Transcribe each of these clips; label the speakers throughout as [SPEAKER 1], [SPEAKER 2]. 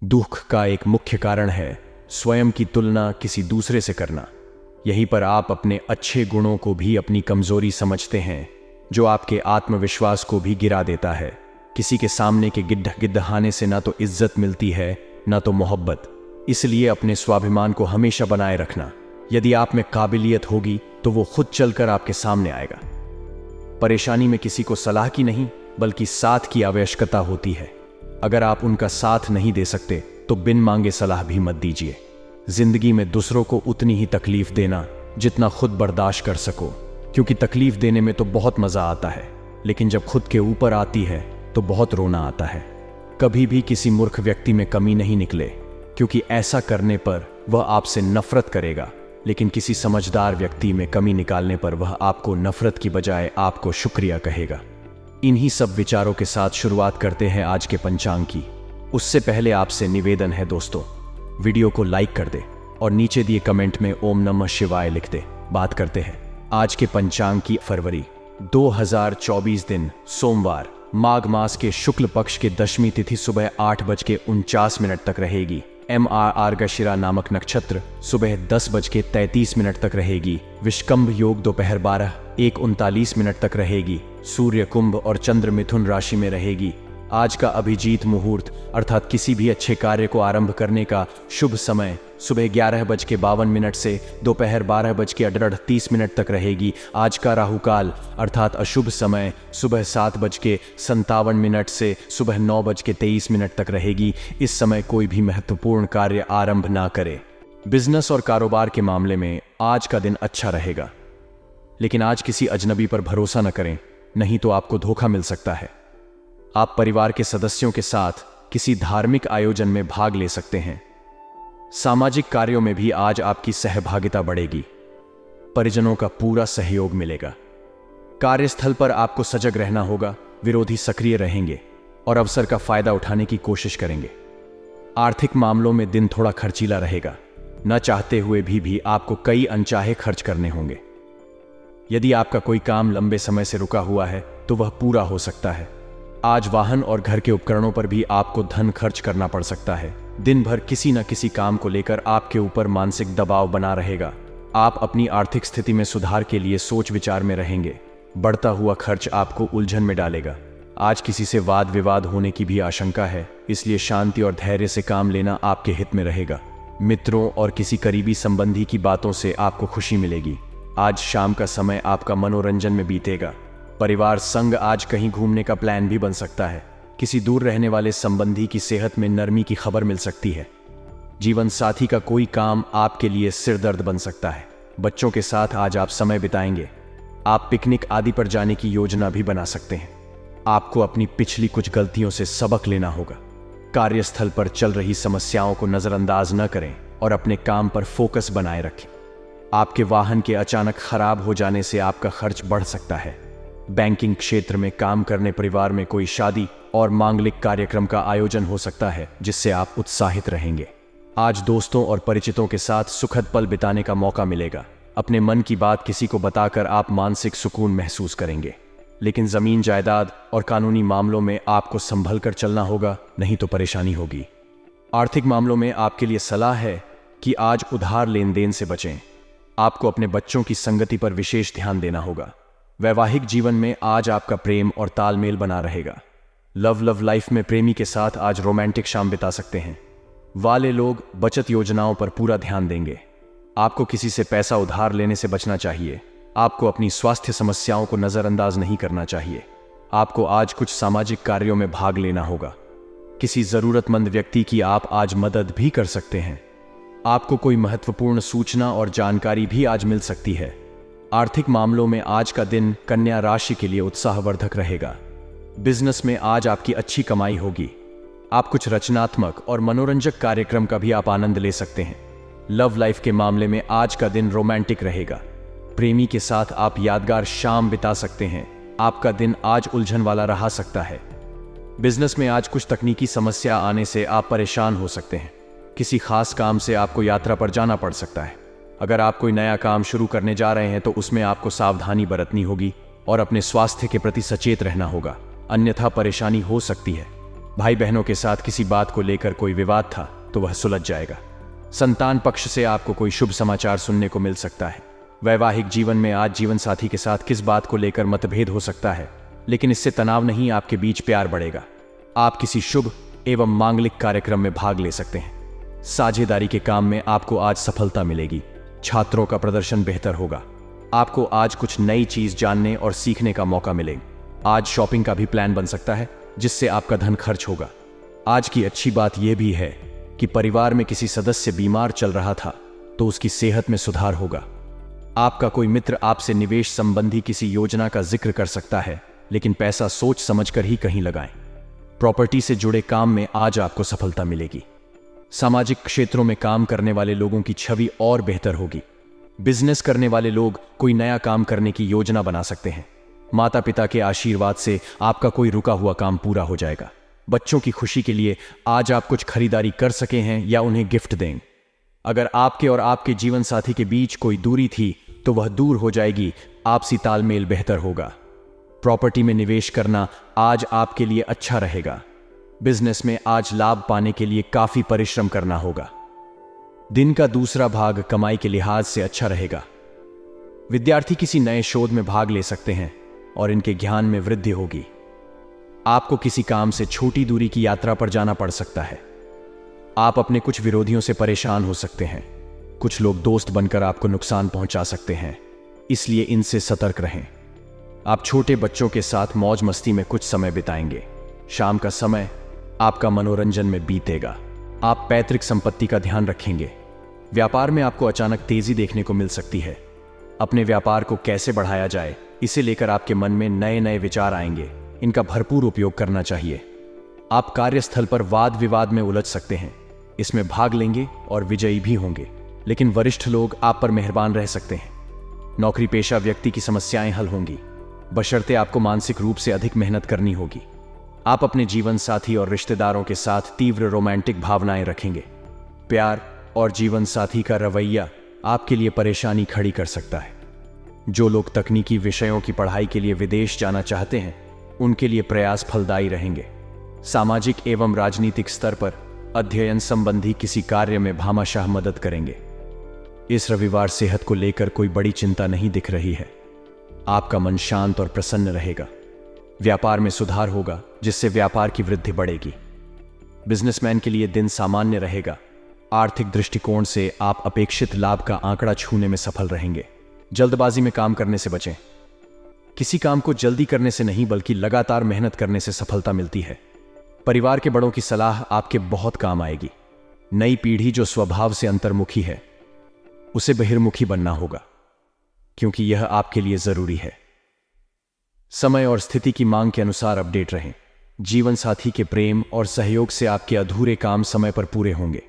[SPEAKER 1] दुख का एक मुख्य कारण है स्वयं की तुलना किसी दूसरे से करना। यहीं पर आप अपने अच्छे गुणों को भी अपनी कमजोरी समझते हैं, जो आपके आत्मविश्वास को भी गिरा देता है। किसी के सामने के गिद्दहाने से ना तो इज्जत मिलती है ना तो मोहब्बत। इसलिए अपने स्वाभिमान को हमेशा बनाए रखना। यदि आप में काबिलियत होगी तो वो खुद चलकर आपके सामने आएगा। परेशानी में किसी को सलाह की नहीं बल्कि साथ की आवश्यकता होती है। अगर आप उनका साथ नहीं दे सकते तो बिन मांगे सलाह भी मत दीजिए। जिंदगी में दूसरों को उतनी ही तकलीफ देना जितना खुद बर्दाश्त कर सको, क्योंकि तकलीफ देने में तो बहुत मजा आता है, लेकिन जब खुद के ऊपर आती है तो बहुत रोना आता है। कभी भी किसी मूर्ख व्यक्ति में कमी नहीं निकले, क्योंकि ऐसा करने पर वह आपसे नफरत करेगा, लेकिन किसी समझदार व्यक्ति में कमी निकालने पर वह आपको नफरत की बजाय आपको शुक्रिया कहेगा। इन्हीं सब विचारों के साथ शुरुआत करते हैं आज के पंचांग की। उससे पहले आपसे निवेदन है दोस्तों, वीडियो को लाइक कर दे और नीचे दिए कमेंट में ओम नमः शिवाय लिख दे। बात करते हैं आज के पंचांग की। फरवरी 2024 दिन सोमवार, माघ मास के शुक्ल पक्ष के दशमी तिथि सुबह 8:49 तक रहेगी। मार्गशिरा नामक नक्षत्र सुबह 10:33 तक रहेगी। विषकंभ योग दोपहर 12:39 तक रहेगी। सूर्य कुंभ और चंद्र मिथुन राशि में रहेगी। आज का अभिजीत मुहूर्त अर्थात किसी भी अच्छे कार्य को आरंभ करने का शुभ समय सुबह 11:52 से दोपहर 12:38 तक रहेगी। आज का राहु काल अर्थात अशुभ समय सुबह 7:57 से सुबह 9:23 तक रहेगी। इस समय कोई भी महत्वपूर्ण कार्य आरंभ ना करें। बिजनेस और कारोबार के मामले में आज का दिन अच्छा रहेगा, लेकिन आज किसी अजनबी पर भरोसा न करें, नहीं तो आपको धोखा मिल सकता है। आप परिवार के सदस्यों के साथ किसी धार्मिक आयोजन में भाग ले सकते हैं। सामाजिक कार्यों में भी आज आपकी सहभागिता बढ़ेगी। परिजनों का पूरा सहयोग मिलेगा। कार्यस्थल पर आपको सजग रहना होगा। विरोधी सक्रिय रहेंगे और अवसर का फायदा उठाने की कोशिश करेंगे। आर्थिक मामलों में दिन थोड़ा खर्चीला रहेगा। न चाहते हुए भी आपको कई अनचाहे खर्च करने होंगे। यदि आपका कोई काम लंबे समय से रुका हुआ है तो वह पूरा हो सकता है। आज वाहन और घर के उपकरणों पर भी आपको धन खर्च करना पड़ सकता है। दिन भर किसी न किसी काम को लेकर आपके ऊपर मानसिक दबाव बना रहेगा। आप अपनी आर्थिक स्थिति में सुधार के लिए सोच विचार में रहेंगे। बढ़ता हुआ खर्च आपको उलझन में डालेगा। आज किसी से वाद विवाद होने की भी आशंका है, इसलिए शांति और धैर्य से काम लेना आपके हित में रहेगा। मित्रों और किसी करीबी संबंधी की बातों से आपको खुशी मिलेगी। आज शाम का समय आपका मनोरंजन में बीतेगा। परिवार संग आज कहीं घूमने का प्लान भी बन सकता है। किसी दूर रहने वाले संबंधी की सेहत में नरमी की खबर मिल सकती है। जीवन साथी का कोई काम आपके लिए सिरदर्द बन सकता है। बच्चों के साथ आज आप समय बिताएंगे। आप पिकनिक आदि पर जाने की योजना भी बना सकते हैं। आपको अपनी पिछली कुछ गलतियों से सबक लेना होगा। कार्यस्थल पर चल रही समस्याओं को नजरअंदाज न करें और अपने काम पर फोकस बनाए रखें। आपके वाहन के अचानक खराब हो जाने से आपका खर्च बढ़ सकता है। बैंकिंग क्षेत्र में काम करने परिवार में कोई शादी और मांगलिक कार्यक्रम का आयोजन हो सकता है, जिससे आप उत्साहित रहेंगे। आज दोस्तों और परिचितों के साथ सुखद पल बिताने का मौका मिलेगा। अपने मन की बात किसी को बताकर आप मानसिक सुकून महसूस करेंगे, लेकिन जमीन जायदाद और कानूनी मामलों में आपको संभल कर चलना होगा, नहीं तो परेशानी होगी। आर्थिक मामलों में आपके लिए सलाह है कि आज उधार लेन देन से बचें। आपको अपने बच्चों की संगति पर विशेष ध्यान देना होगा। वैवाहिक जीवन में आज आपका प्रेम और तालमेल बना रहेगा। लव लाइफ में प्रेमी के साथ आज रोमांटिक शाम बिता सकते हैं। वाले लोग बचत योजनाओं पर पूरा ध्यान देंगे। आपको किसी से पैसा उधार लेने से बचना चाहिए। आपको अपनी स्वास्थ्य समस्याओं को नजरअंदाज नहीं करना चाहिए। आपको आज कुछ सामाजिक कार्यों में भाग लेना होगा। किसी जरूरतमंद व्यक्ति की आप आज मदद भी कर सकते हैं। आपको कोई महत्वपूर्ण सूचना और जानकारी भी आज मिल सकती है। आर्थिक मामलों में आज का दिन कन्या राशि के लिए उत्साहवर्धक रहेगा। बिजनेस में आज आपकी अच्छी कमाई होगी। आप कुछ रचनात्मक और मनोरंजक कार्यक्रम का भी आप आनंद ले सकते हैं। लव लाइफ के मामले में आज का दिन रोमांटिक रहेगा। प्रेमी के साथ आप यादगार शाम बिता सकते हैं। आपका दिन आज उलझन वाला रहा सकता है। बिजनेस में आज कुछ तकनीकी समस्या आने से आप परेशान हो सकते हैं। किसी खास काम से आपको यात्रा पर जाना पड़ सकता है। अगर आप कोई नया काम शुरू करने जा रहे हैं तो उसमें आपको सावधानी बरतनी होगी और अपने स्वास्थ्य के प्रति सचेत रहना होगा, अन्यथा परेशानी हो सकती है। भाई बहनों के साथ किसी बात को लेकर कोई विवाद था तो वह सुलझ जाएगा। संतान पक्ष से आपको कोई शुभ समाचार सुनने को मिल सकता है। वैवाहिक जीवन में आज जीवन साथी के साथ किस बात को लेकर मतभेद हो सकता है, लेकिन इससे तनाव नहीं, आपके बीच प्यार बढ़ेगा। आप किसी शुभ एवं मांगलिक कार्यक्रम में भाग ले सकते हैं। साझेदारी के काम में आपको आज सफलता मिलेगी। छात्रों का प्रदर्शन बेहतर होगा। आपको आज कुछ नई चीज जानने और सीखने का मौका मिलेगा। आज शॉपिंग का भी प्लान बन सकता है जिससे आपका धन खर्च होगा। आज की अच्छी बात यह भी है कि परिवार में किसी सदस्य बीमार चल रहा था तो उसकी सेहत में सुधार होगा। आपका कोई मित्र आपसे निवेश संबंधी किसी योजना का जिक्र कर सकता है, लेकिन पैसा सोच समझकर ही कहीं लगाएं। प्रॉपर्टी से जुड़े काम में आज आपको सफलता मिलेगी। सामाजिक क्षेत्रों में काम करने वाले लोगों की छवि और बेहतर होगी। बिजनेस करने वाले लोग कोई नया काम करने की योजना बना सकते हैं। माता पिता के आशीर्वाद से आपका कोई रुका हुआ काम पूरा हो जाएगा। बच्चों की खुशी के लिए आज आप कुछ खरीदारी कर सके हैं या उन्हें गिफ्ट दें। अगर आपके और आपके जीवन साथी के बीच कोई दूरी थी तो वह दूर हो जाएगी। आपसी तालमेल बेहतर होगा। प्रॉपर्टी में निवेश करना आज आपके लिए अच्छा रहेगा। बिजनेस में आज लाभ पाने के लिए काफी परिश्रम करना होगा। दिन का दूसरा भाग कमाई के लिहाज से अच्छा रहेगा। विद्यार्थी किसी नए शोध में भाग ले सकते हैं और इनके ज्ञान में वृद्धि होगी। आपको किसी काम से छोटी दूरी की यात्रा पर जाना पड़ सकता है। आप अपने कुछ विरोधियों से परेशान हो सकते हैं। कुछ लोग दोस्त बनकर आपको नुकसान पहुंचा सकते हैं, इसलिए इनसे सतर्क रहें। आप छोटे बच्चों के साथ मौज मस्ती में कुछ समय बिताएंगे। शाम का समय आपका मनोरंजन में बीतेगा। आप पैतृक संपत्ति का ध्यान रखेंगे। व्यापार में आपको अचानक तेजी देखने को मिल सकती है। अपने व्यापार को कैसे बढ़ाया जाए, इसे लेकर आपके मन में नए नए विचार आएंगे। इनका भरपूर उपयोग करना चाहिए। आप कार्यस्थल पर वाद विवाद में उलझ सकते हैं। इसमें भाग लेंगे और विजयी भी होंगे, लेकिन वरिष्ठ लोग आप पर मेहरबान रह सकते हैं। नौकरी पेशा व्यक्ति की समस्याएं हल होंगी, बशर्ते आपको मानसिक रूप से अधिक मेहनत करनी होगी। आप अपने जीवन साथी और रिश्तेदारों के साथ तीव्र रोमांटिक भावनाएं रखेंगे। प्यार और जीवन साथी का रवैया आपके लिए परेशानी खड़ी कर सकता है। जो लोग तकनीकी विषयों की पढ़ाई के लिए विदेश जाना चाहते हैं, उनके लिए प्रयास फलदायी रहेंगे। सामाजिक एवं राजनीतिक स्तर पर अध्ययन संबंधी किसी कार्य में भामाशाह मदद करेंगे। इस रविवार सेहत को लेकर कोई बड़ी चिंता नहीं दिख रही है। आपका मन शांत और प्रसन्न रहेगा। व्यापार में सुधार होगा, जिससे व्यापार की वृद्धि बढ़ेगी। बिजनेसमैन के लिए दिन सामान्य रहेगा। आर्थिक दृष्टिकोण से आप अपेक्षित लाभ का आंकड़ा छूने में सफल रहेंगे। जल्दबाजी में काम करने से बचें। किसी काम को जल्दी करने से नहीं, बल्कि लगातार मेहनत करने से सफलता मिलती है। परिवार के बड़ों की सलाह आपके बहुत काम आएगी। नई पीढ़ी जो स्वभाव से अंतर्मुखी है, उसे बहिर्मुखी बनना होगा, क्योंकि यह आपके लिए जरूरी है। समय और स्थिति की मांग के अनुसार अपडेट रहें। जीवन साथी के प्रेम और सहयोग से आपके अधूरे काम समय पर पूरे होंगे।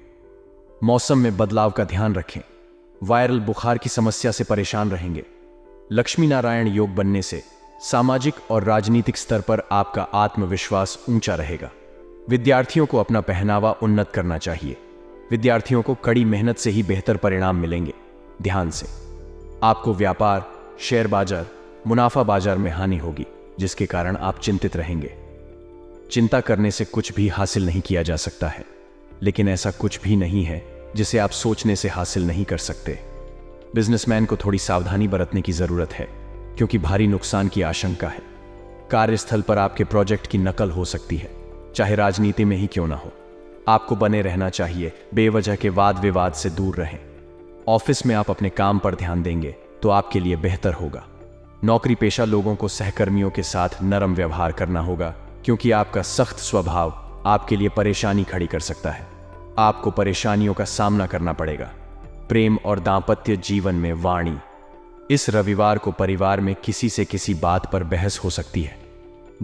[SPEAKER 1] मौसम में बदलाव का ध्यान रखें। वायरल बुखार की समस्या से परेशान रहेंगे। लक्ष्मी नारायण योग बनने से सामाजिक और राजनीतिक स्तर पर आपका आत्मविश्वास ऊंचा रहेगा। विद्यार्थियों को अपना पहनावा उन्नत करना चाहिए। विद्यार्थियों को कड़ी मेहनत से ही बेहतर परिणाम मिलेंगे। ध्यान से। आपको व्यापार, शेयर बाजार, मुनाफा बाजार में हानि होगी, जिसके कारण आप चिंतित रहेंगे। चिंता करने से कुछ भी हासिल नहीं किया जा सकता है, लेकिन ऐसा कुछ भी नहीं है जिसे आप सोचने से हासिल नहीं कर सकते। बिजनेसमैन को थोड़ी सावधानी बरतने की जरूरत है, क्योंकि भारी नुकसान की आशंका है। कार्यस्थल पर आपके प्रोजेक्ट की नकल हो सकती है, चाहे राजनीति में ही क्यों ना हो। आपको बने रहना चाहिए, बेवजह के वाद विवाद से दूर रहें। ऑफिस में आप अपने काम पर ध्यान देंगे तो आपके लिए बेहतर होगा। नौकरी पेशा लोगों को सहकर्मियों के साथ नरम व्यवहार करना होगा, क्योंकि आपका सख्त स्वभाव आपके लिए परेशानी खड़ी कर सकता है। आपको परेशानियों का सामना करना पड़ेगा। प्रेम और दांपत्य जीवन में वाणी। इस रविवार को परिवार में किसी से किसी बात पर बहस हो सकती है।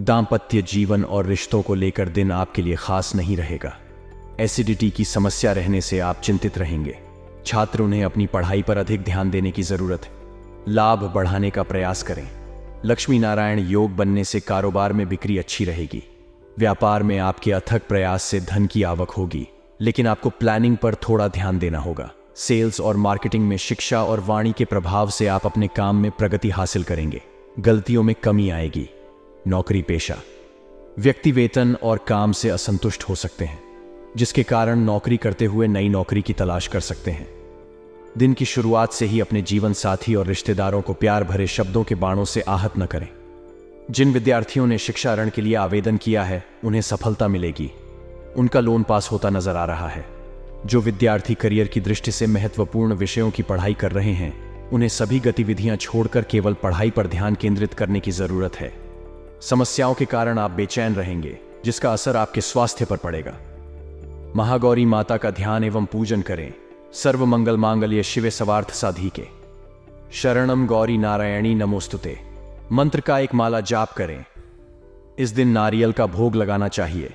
[SPEAKER 1] दांपत्य जीवन और रिश्तों को लेकर दिन आपके लिए खास नहीं रहेगा। एसिडिटी की समस्या रहने से आप चिंतित रहेंगे। छात्र, उन्हें अपनी पढ़ाई पर अधिक ध्यान देने की जरूरत है। लाभ बढ़ाने का प्रयास करें। लक्ष्मी नारायण योग बनने से कारोबार में बिक्री अच्छी रहेगी। व्यापार में आपके अथक प्रयास से धन की आवक होगी, लेकिन आपको प्लानिंग पर थोड़ा ध्यान देना होगा। सेल्स और मार्केटिंग में शिक्षा और वाणी के प्रभाव से आप अपने काम में प्रगति हासिल करेंगे। गलतियों में कमी आएगी। नौकरी पेशा, व्यक्ति वेतन और काम से असंतुष्ट हो सकते हैं, जिसके कारण नौकरी करते हुए नई नौकरी की तलाश कर सकते हैं। दिन की शुरुआत से ही अपने जीवन साथी और रिश्तेदारों को प्यार भरे शब्दों के बाणों से आहत न करें। जिन विद्यार्थियों ने शिक्षा ऋण के लिए आवेदन किया है, उन्हें सफलता मिलेगी। उनका लोन पास होता नजर आ रहा है। जो विद्यार्थी करियर की दृष्टि से महत्वपूर्ण विषयों की पढ़ाई कर रहे हैं, उन्हें सभी गतिविधियां छोड़कर केवल पढ़ाई पर ध्यान केंद्रित करने की जरूरत है। समस्याओं के कारण आप बेचैन रहेंगे, जिसका असर आपके स्वास्थ्य पर पड़ेगा। महागौरी माता का ध्यान एवं पूजन करें। सर्व मंगल मांगल्य शिवे सर्वार्थ साधिके, शरणम गौरी नारायणी नमोस्तुते मंत्र का एक माला जाप करें। इस दिन नारियल का भोग लगाना चाहिए।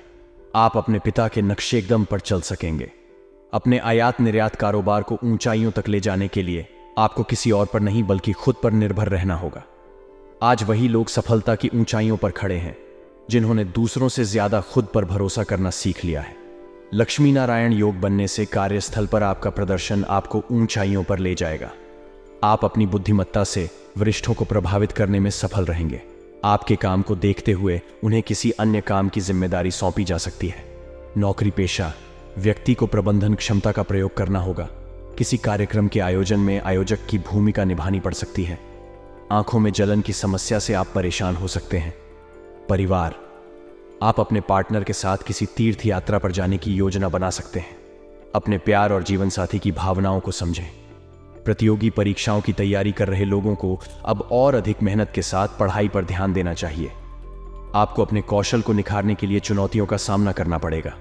[SPEAKER 1] आप अपने पिता के नक्शे कदम पर चल सकेंगे। अपने आयात निर्यात कारोबार को ऊंचाइयों तक ले जाने के लिए आपको किसी और पर नहीं बल्कि खुद पर निर्भर रहना होगा। आज वही लोग सफलता की ऊंचाइयों पर खड़े हैं, जिन्होंने दूसरों से ज्यादा खुद पर भरोसा करना सीख लिया है। लक्ष्मी नारायण योग बनने से कार्यस्थल पर आपका प्रदर्शन आपको ऊंचाइयों पर ले जाएगा। आप अपनी बुद्धिमत्ता से वरिष्ठों को प्रभावित करने में सफल रहेंगे। आपके काम को देखते हुए उन्हें किसी अन्य काम की जिम्मेदारी सौंपी जा सकती है। नौकरी पेशा व्यक्ति को प्रबंधन क्षमता का प्रयोग करना होगा। किसी कार्यक्रम के आयोजन में आयोजक की भूमिका निभानी पड़ सकती है। आंखों में जलन की समस्या से आप परेशान हो सकते हैं। परिवार, आप अपने पार्टनर के साथ किसी तीर्थ यात्रा पर जाने की योजना बना सकते हैं। अपने प्यार और जीवन साथी की भावनाओं को समझें। प्रतियोगी परीक्षाओं की तैयारी कर रहे लोगों को अब और अधिक मेहनत के साथ पढ़ाई पर ध्यान देना चाहिए। आपको अपने कौशल को निखारने के लिए चुनौतियों का सामना करना पड़ेगा।